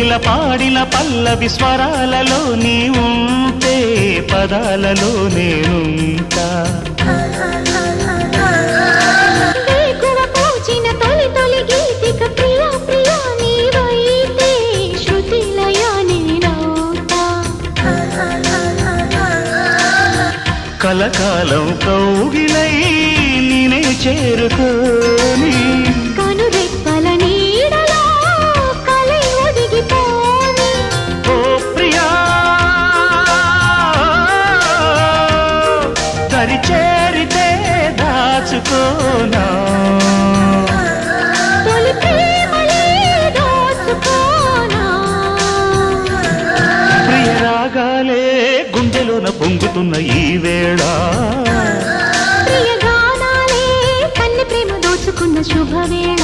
కోకిల పాడిన పల్లవి స్వరాలలో నీ ఉంటే పదాలలో నేనుంటా కలకాలం కౌగిలై నేనే చేరుకోని కనురెప్పల నీడలో కలై ఒదిగిపోని ఓ ప్రియా దరి చేరితే దాచుకోనా తొలి ప్రేమలే దోచుకోనా ప్రియ రాగాలే గుండెలోన పొంగుతున్న ఈ వేళ ప్రియ గానాలే కన్నె ప్రేమ దోచుకున్న శుభవేళ